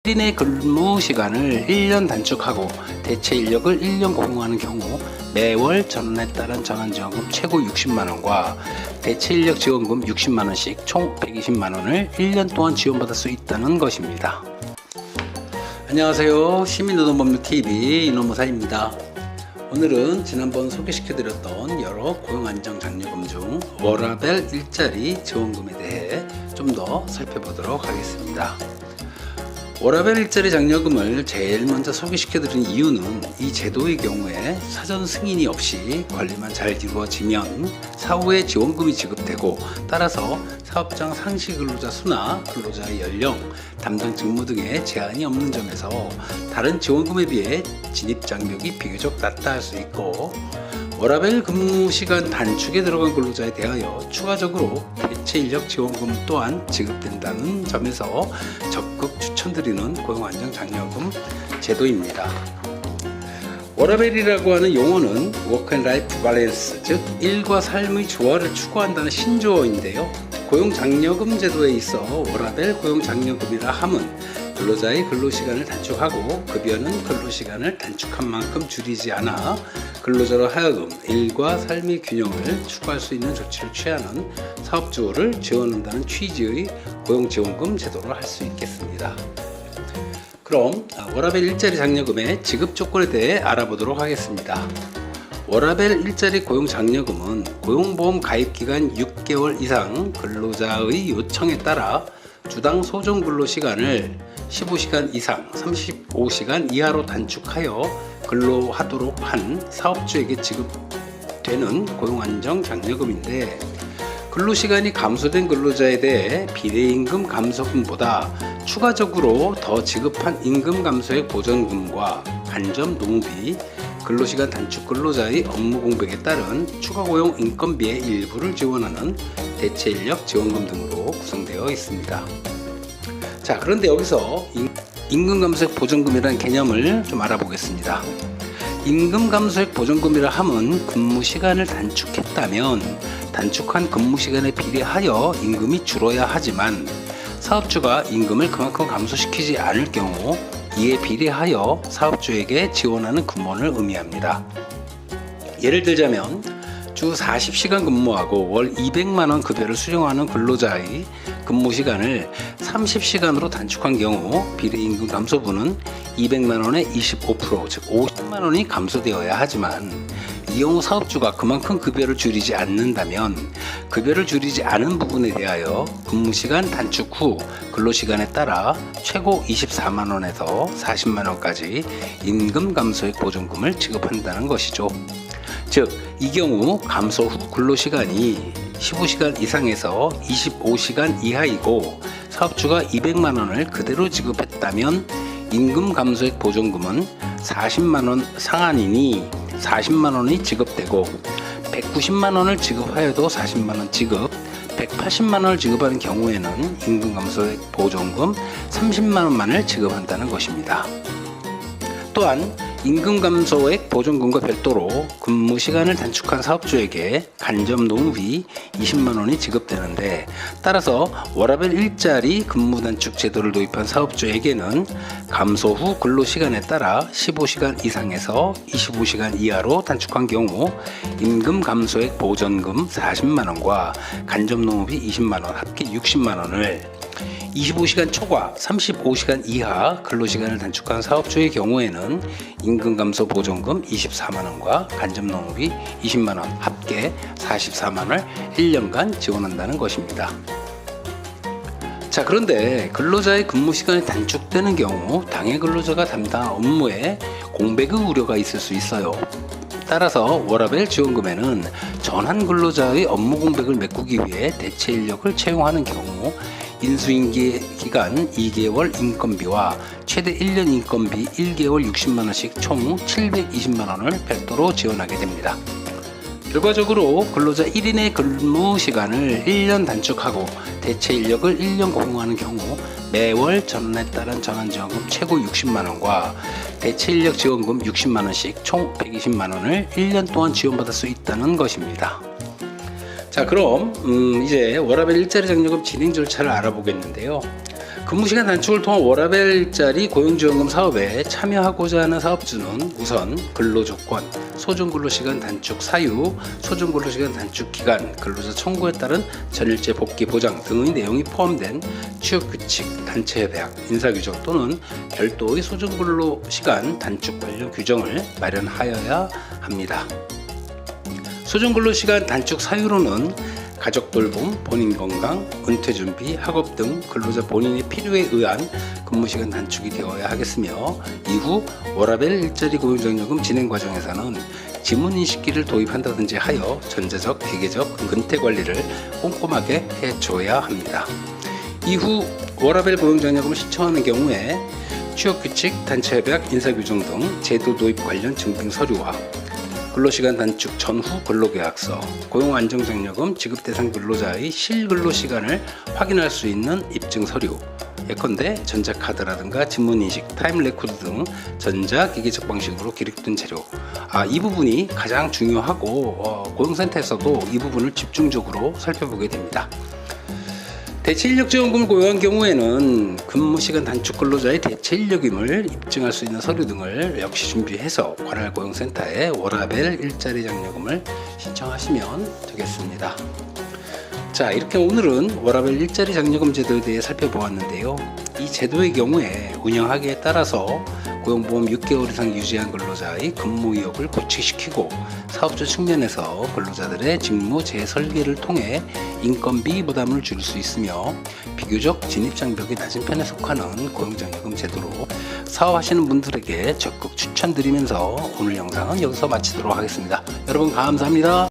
1인의 근무 시간을 1년 단축하고 대체 인력을 1년 고용하는 경우 매월 전원에 따른 전환지원금 최고 60만원과 대체 인력 지원금 60만원씩 총 120만원을 1년 동안 지원받을 수 있다는 것입니다. 안녕하세요. 시민노동법률TV 이노무사입니다. 오늘은 지난번 소개시켜드렸던 여러 고용안정장려금 중 워라밸 일자리 지원금에 대해 좀 더 살펴보도록 하겠습니다. 워라밸 일자리 장려금을 제일 먼저 소개시켜드린 이유는 이 제도의 경우에 사전 승인이 없이 관리만 잘 이루어지면 사후에 지원금이 지급되고, 따라서 사업장 상시 근로자 수나 근로자의 연령, 담당 직무 등의 제한이 없는 점에서 다른 지원금에 비해 진입 장벽이 비교적 낮다 할 수 있고, 워라밸 근무 시간 단축에 들어간 근로자에 대하여 추가적으로 대체 인력 지원금 또한 지급된다는 점에서 적극 추천드리는 고용안정장려금 제도입니다. 워라밸이라고 하는 용어는 워크 앤 라이프 밸런스, 즉 일과 삶의 조화를 추구한다는 신조어인데요. 고용장려금 제도에 있어 워라밸 고용장려금이라 함은 근로자의 근로시간을 단축하고 급여는 근로시간을 단축한 만큼 줄이지 않아 근로자로 하여금 일과 삶의 균형을 추구할 수 있는 조치를 취하는 사업주를 지원한다는 취지의 고용지원금 제도를 할 수 있겠습니다. 그럼 워라밸 일자리 장려금의 지급 조건에 대해 알아보도록 하겠습니다. 워라밸 일자리 고용장려금은 고용보험 가입기간 6개월 이상 근로자의 요청에 따라 주당 소정 근로시간을 15시간 이상 35시간 이하로 단축하여 근로하도록 한 사업주에게 지급되는 고용안정장려금인데, 근로시간이 감소된 근로자에 대해 비례임금 감소금보다 추가적으로 더 지급한 임금 감소액 보전금과 간접 노무비, 근로시간 단축 근로자의 업무 공백에 따른 추가 고용 인건비의 일부를 지원하는 대체 인력 지원금 등으로 구성되어 있습니다. 자, 그런데 여기서 임금 감소액 보전금이라는 개념을 좀 알아보겠습니다. 임금 감소액 보전금이라 함은 근무 시간을 단축했다면 단축한 근무 시간에 비례하여 임금이 줄어야 하지만, 사업주가 임금을 그만큼 감소시키지 않을 경우 이에 비례하여 사업주에게 지원하는 근무원을 의미합니다. 예를 들자면 주 40시간 근무하고 월 200만원 급여를 수령하는 근로자의 근무 시간을 30시간으로 단축한 경우 비례임금 감소분은 200만원의 25%, 즉 50만원이 감소되어야 하지만, 이 경우 사업주가 그만큼 급여를 줄이지 않는다면 급여를 줄이지 않은 부분에 대하여 근무시간 단축 후 근로시간에 따라 최고 24만원에서 40만원까지 임금 감소액 보전금을 지급한다는 것이죠. 즉, 이 경우 감소 후 근로시간이 15시간 이상에서 25시간 이하이고 사업주가 200만원을 그대로 지급했다면 임금 감소액 보전금은 40만원 상한이니 40만원이 지급되고, 190만원을 지급하여도 40만원 지급, 180만원을 지급하는 경우에는 임금 감소액 보전금 30만원만을 지급한다는 것입니다. 또한 임금 감소액 보전금과 별도로 근무 시간을 단축한 사업주에게 간접 노무비 20만원이 지급되는데, 따라서 워라밸 일자리 근무 단축 제도를 도입한 사업주에게는 감소 후 근로 시간에 따라 15시간 이상에서 25시간 이하로 단축한 경우 임금 감소액 보전금 40만원과 간접 노무비 20만원 합계 60만원을, 25시간 초과 35시간 이하 근로시간을 단축한 사업주의 경우에는 임금 감소 보전금 24만원과 간접 노무비 20만원 합계 44만원을 1년간 지원한다는 것입니다. 자, 그런데 근로자의 근무시간이 단축되는 경우 당해 근로자가 담당한 업무에 공백의 우려가 있을 수 있어요. 따라서 워라밸 지원금에는 전환 근로자의 업무 공백을 메꾸기 위해 대체 인력을 채용하는 경우 인수인계 기간 2개월 인건비와 최대 1년 인건비 1개월 60만원씩 총 720만원을 별도로 지원하게 됩니다. 결과적으로 근로자 1인의 근무 시간을 1년 단축하고 대체 인력을 1년 고용하는 경우 매월 전원에 따른 전환지원금 최고 60만원과 대체 인력 지원금 60만원씩 총 120만원을 1년 동안 지원받을 수 있다는 것입니다. 자, 그럼 이제 워라밸 일자리 장려금 진행 절차를 알아보겠는데요. 근무시간 단축을 통한 워라밸 일자리 고용지원금 사업에 참여하고자 하는 사업주는 우선 근로조건, 소중근로시간 단축 사유, 소중근로시간 단축 기간, 근로자 청구에 따른 전일제 복귀 보장 등의 내용이 포함된 취업규칙, 단체협약, 인사규정 또는 별도의 소중근로시간 단축 관련 규정을 마련하여야 합니다. 소중근로시간 단축 사유로는 가족 돌봄, 본인 건강, 은퇴 준비, 학업 등 근로자 본인의 필요에 의한 근무시간 단축이 되어야 하겠으며 이후 워라밸 일자리 고용장려금 진행 과정에서는 지문인식기를 도입한다든지 하여 전자적, 기계적 은퇴 관리를 꼼꼼하게 해줘야 합니다. 이후 워라밸 고용장려금을 신청하는 경우에 취업규칙, 단체협약, 인사규정 등 제도 도입 관련 증빙 서류와 근로시간 단축 전후 근로계약서, 고용안정장려금 지급 대상 근로자의 실근로시간을 확인할 수 있는 입증 서류, 예컨대 전자카드라든가 지문인식, 타임레코드 등 전자기계적 방식으로 기록된 자료. 이 부분이 가장 중요하고 고용센터에서도 이 부분을 집중적으로 살펴보게 됩니다. 대체인력지원금을 고용한 경우에는 근무시간 단축 근로자의 대체인력임을 입증할 수 있는 서류 등을 역시 준비해서 관할 고용센터에 워라밸 일자리 장려금을 신청하시면 되겠습니다. 자, 이렇게 오늘은 워라밸 일자리 장려금 제도에 대해 살펴보았는데요. 이 제도의 경우에 운영하기에 따라서 고용보험 6개월 이상 유지한 근로자의 근무 의욕을 고취시키고 사업주 측면에서 근로자들의 직무 재설계를 통해 인건비 부담을 줄일 수 있으며 비교적 진입장벽이 낮은 편에 속하는 고용장려금 제도로 사업하시는 분들에게 적극 추천드리면서 오늘 영상은 여기서 마치도록 하겠습니다. 여러분 감사합니다.